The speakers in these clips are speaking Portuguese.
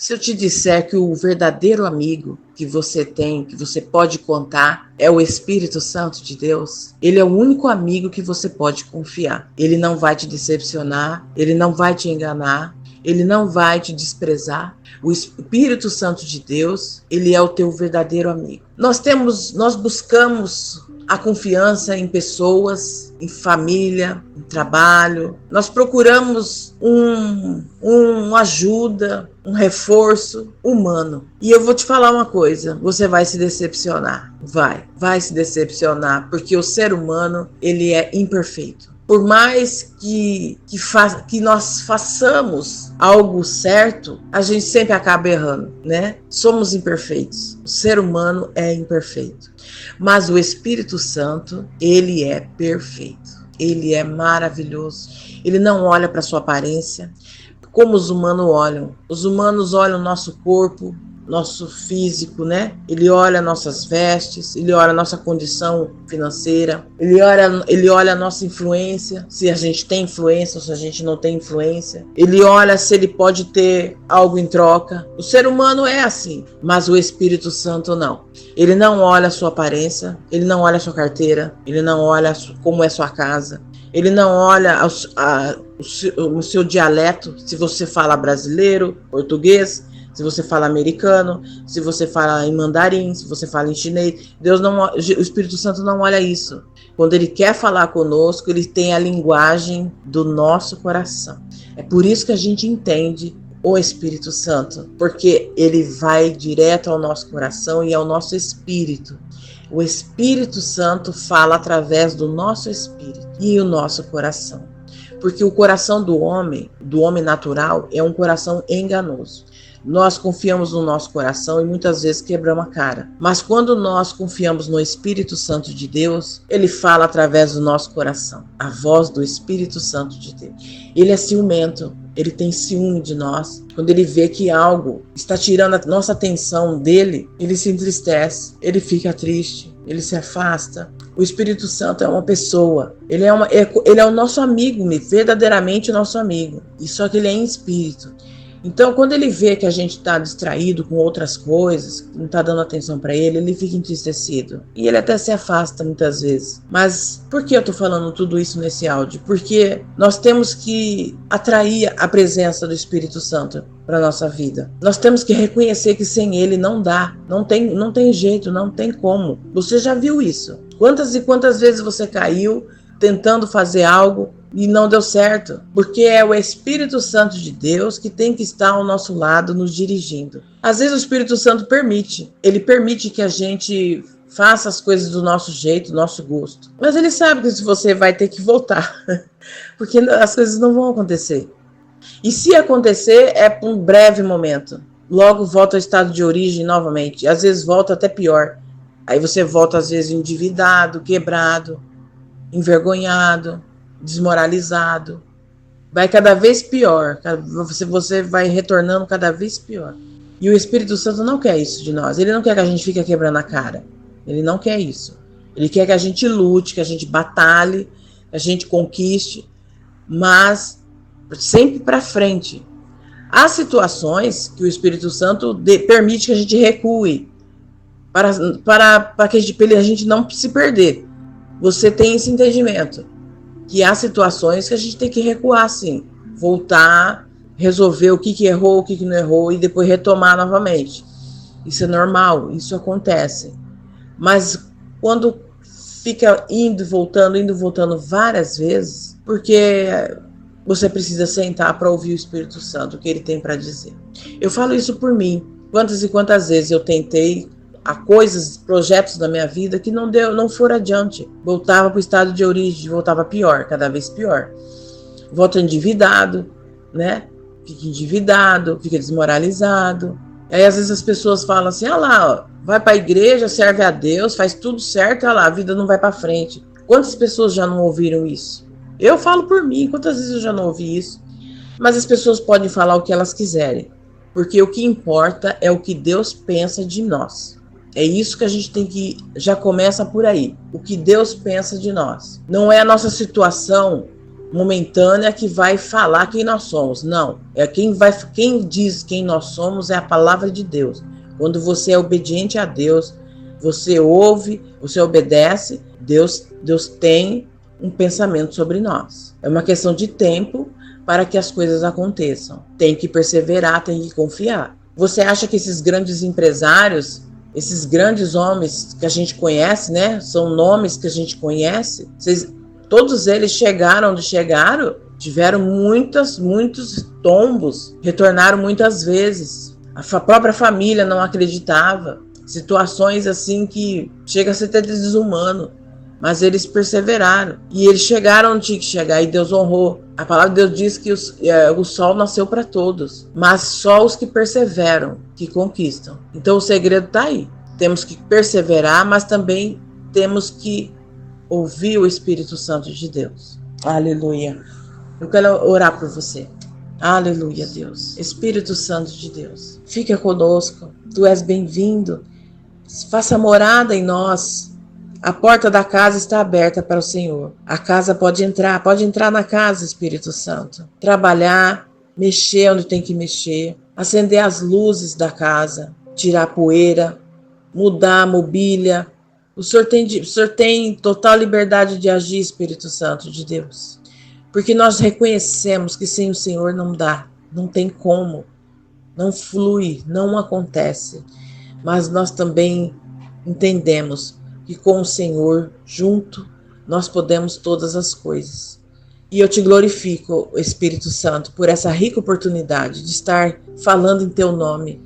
Se eu te disser que o verdadeiro amigo que você tem, que você pode contar, é o Espírito Santo de Deus, ele é o único amigo que você pode confiar. Ele não vai te decepcionar, ele não vai te enganar, ele não vai te desprezar. O Espírito Santo de Deus, ele é o teu verdadeiro amigo. Nós buscamos a confiança em pessoas, em família, em trabalho. Nós procuramos uma ajuda, um reforço humano. E eu vou te falar uma coisa, você vai se decepcionar. Vai se decepcionar, porque o ser humano, ele é imperfeito. Por mais que nós façamos algo certo, a gente sempre acaba errando, né? Somos imperfeitos. O ser humano é imperfeito. Mas o Espírito Santo, ele é perfeito. Ele é maravilhoso. Ele não olha para sua aparência como os humanos olham. Os humanos olham o nosso corpo, nosso físico, né? Ele olha nossas vestes, ele olha a nossa condição financeira, ele olha a nossa influência, se a gente tem influência ou se a gente não tem influência. Ele olha se ele pode ter algo em troca. O ser humano é assim, mas o Espírito Santo não. Ele não olha a sua aparência, ele não olha a sua carteira, ele não olha como é sua casa, ele não olha o seu dialeto, se você fala brasileiro, português, se você fala americano, se você fala em mandarim, se você fala em chinês. O Espírito Santo não olha isso. Quando ele quer falar conosco, ele tem a linguagem do nosso coração. É por isso que a gente entende o Espírito Santo, porque ele vai direto ao nosso coração e ao nosso espírito. O Espírito Santo fala através do nosso espírito e o nosso coração. Porque o coração do homem natural, é um coração enganoso. Nós confiamos no nosso coração e muitas vezes quebramos a cara. Mas quando nós confiamos no Espírito Santo de Deus, ele fala através do nosso coração. A voz do Espírito Santo de Deus. Ele é ciumento, ele tem ciúme de nós. Quando ele vê que algo está tirando a nossa atenção dele, ele se entristece, ele fica triste, ele se afasta. O Espírito Santo é uma pessoa, ele é o nosso amigo, verdadeiramente o nosso amigo. E só que ele é em espírito. Então, quando ele vê que a gente está distraído com outras coisas, não está dando atenção para ele, ele fica entristecido. E ele até se afasta muitas vezes. Mas por que eu estou falando tudo isso nesse áudio? Porque nós temos que atrair a presença do Espírito Santo para a nossa vida. Nós temos que reconhecer que sem ele não dá. Não tem jeito, não tem como. Você já viu isso? Quantas e quantas vezes você caiu tentando fazer algo e não deu certo, porque é o Espírito Santo de Deus que tem que estar ao nosso lado, nos dirigindo. Às vezes o Espírito Santo ele permite que a gente faça as coisas do nosso jeito, do nosso gosto. Mas ele sabe que você vai ter que voltar, porque as coisas não vão acontecer. E se acontecer, é por um breve momento. Logo volta ao estado de origem novamente, às vezes volta até pior. Aí você volta às vezes endividado, quebrado, envergonhado, desmoralizado, vai cada vez pior, você vai retornando cada vez pior. E o Espírito Santo não quer isso de nós, ele não quer que a gente fique quebrando a cara, ele não quer isso, ele quer que a gente lute, que a gente batalhe, que a gente conquiste, mas sempre para frente. Há situações que o Espírito Santo permite que a gente recue, para que a gente não se perder. Você tem esse entendimento, que há situações que a gente tem que recuar, sim, voltar, resolver o que errou, o que não errou e depois retomar novamente. Isso é normal, isso acontece. Mas quando fica indo e voltando várias vezes, porque você precisa sentar para ouvir o Espírito Santo, o que ele tem para dizer. Eu falo isso por mim. Quantas e quantas vezes eu tentei a coisas, projetos da minha vida que não foram adiante. Voltava para o estado de origem, voltava pior, cada vez pior. Volta endividado, né? Fica endividado, fica desmoralizado. Aí às vezes as pessoas falam assim, lá, ó, vai para a igreja, serve a Deus, faz tudo certo, lá, a vida não vai para frente. Quantas pessoas já não ouviram isso? Eu falo por mim, quantas vezes eu já não ouvi isso? Mas as pessoas podem falar o que elas quiserem, porque o que importa é o que Deus pensa de nós. É isso que a gente tem que, já começa por aí, o que Deus pensa de nós. Não é a nossa situação momentânea que vai falar quem nós somos. Não, quem diz quem nós somos é a palavra de Deus. Quando você é obediente a Deus, você ouve, você obedece, Deus tem um pensamento sobre nós. É uma questão de tempo para que as coisas aconteçam. Tem que perseverar, tem que confiar. Você acha que esses grandes empresários, esses grandes homens que a gente conhece, né? São nomes que a gente conhece. Todos eles chegaram onde chegaram, tiveram muitos tombos, retornaram muitas vezes. A própria família não acreditava. Situações assim que chega a ser até desumano. Mas eles perseveraram. E eles chegaram onde tinha que chegar. E Deus honrou. A palavra de Deus diz que o sol nasceu para todos. Mas só os que perseveram, que conquistam. Então o segredo está aí. Temos que perseverar, mas também temos que ouvir o Espírito Santo de Deus. Aleluia. Eu quero orar por você. Aleluia, Deus. Espírito Santo de Deus, fica conosco. Tu és bem-vindo. Faça morada em nós. A porta da casa está aberta para o Senhor. A casa pode entrar na casa, Espírito Santo. Trabalhar, mexer onde tem que mexer, acender as luzes da casa, tirar a poeira, mudar a mobília. O Senhor tem total liberdade de agir, Espírito Santo de Deus. Porque nós reconhecemos que sem o Senhor não dá, não tem como, não flui, não acontece. Mas nós também entendemos que com o Senhor junto nós podemos todas as coisas. E eu te glorifico, Espírito Santo, por essa rica oportunidade de estar falando em teu nome.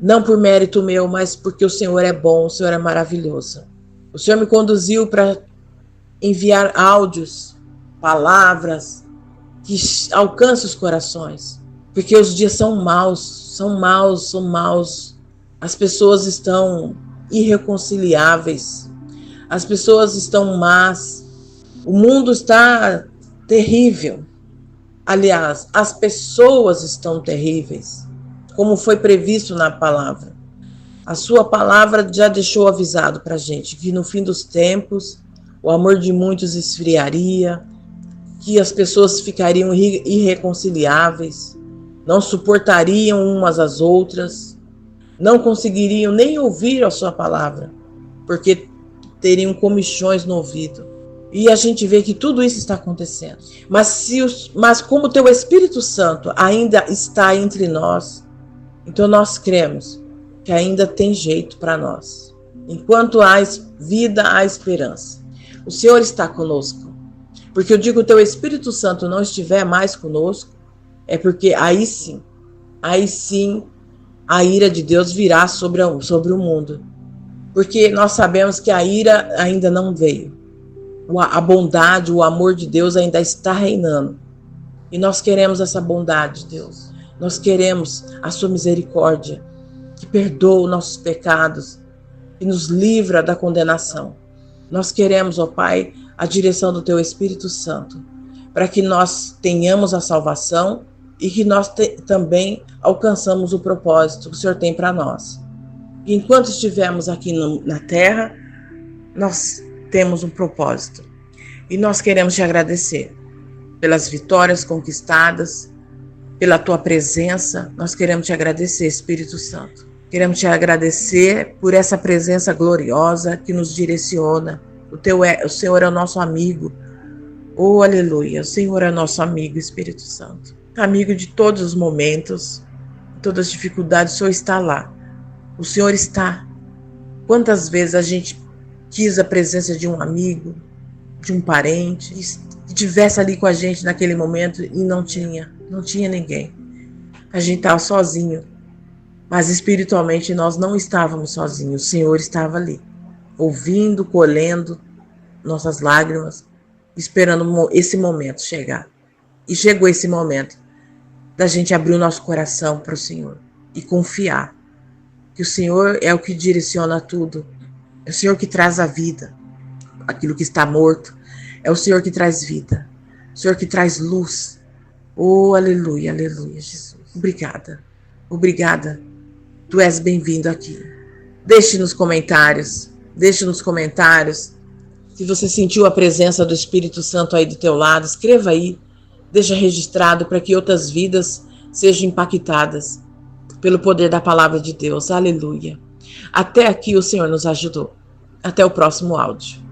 Não por mérito meu, mas porque o Senhor é bom, o Senhor é maravilhoso. O Senhor me conduziu para enviar áudios, palavras que alcancem os corações. Porque os dias são maus. As pessoas estão irreconciliáveis. As pessoas estão más. O mundo está terrível. Aliás, as pessoas estão terríveis, como foi previsto na palavra. A sua palavra já deixou avisado para a gente que no fim dos tempos o amor de muitos esfriaria, que as pessoas ficariam irreconciliáveis, não suportariam umas às outras, não conseguiriam nem ouvir a sua palavra, porque teriam comichões no ouvido. E a gente vê que tudo isso está acontecendo. Mas como o teu Espírito Santo ainda está entre nós, então nós cremos que ainda tem jeito para nós. Enquanto há vida, há esperança. O Senhor está conosco. Porque eu digo que o teu Espírito Santo não estiver mais conosco, é porque aí sim, a ira de Deus virá sobre o mundo. Porque nós sabemos que a ira ainda não veio. A bondade, o amor de Deus ainda está reinando. E nós queremos essa bondade, Deus. Nós queremos a sua misericórdia, que perdoa os nossos pecados e nos livra da condenação. Nós queremos, ó Pai, a direção do teu Espírito Santo, para que nós tenhamos a salvação e que nós também alcançamos o propósito que o Senhor tem para nós. E enquanto estivermos aqui na terra, nós temos um propósito. E nós queremos te agradecer pelas vitórias conquistadas, pela tua presença. Nós queremos te agradecer, Espírito Santo. Queremos te agradecer por essa presença gloriosa que nos direciona. O Senhor é o nosso amigo. Oh, aleluia. O Senhor é nosso amigo, Espírito Santo. Amigo de todos os momentos, todas as dificuldades, o Senhor está lá. O Senhor está. Quantas vezes a gente quis a presença de um amigo, de um parente, que estivesse ali com a gente naquele momento e não tinha ninguém. A gente estava sozinho, mas espiritualmente nós não estávamos sozinhos, o Senhor estava ali, ouvindo, colhendo nossas lágrimas, esperando esse momento chegar. E chegou esse momento da gente abrir o nosso coração para o Senhor e confiar que o Senhor é o que direciona tudo. É o Senhor que traz a vida, aquilo que está morto. É o Senhor que traz vida, o Senhor que traz luz. Oh, aleluia, aleluia, Jesus. Obrigada. Tu és bem-vindo aqui. Deixe nos comentários Se você sentiu a presença do Espírito Santo aí do teu lado, escreva aí, deixa registrado para que outras vidas sejam impactadas pelo poder da palavra de Deus. Aleluia. Até aqui o Senhor nos ajudou. Até o próximo áudio.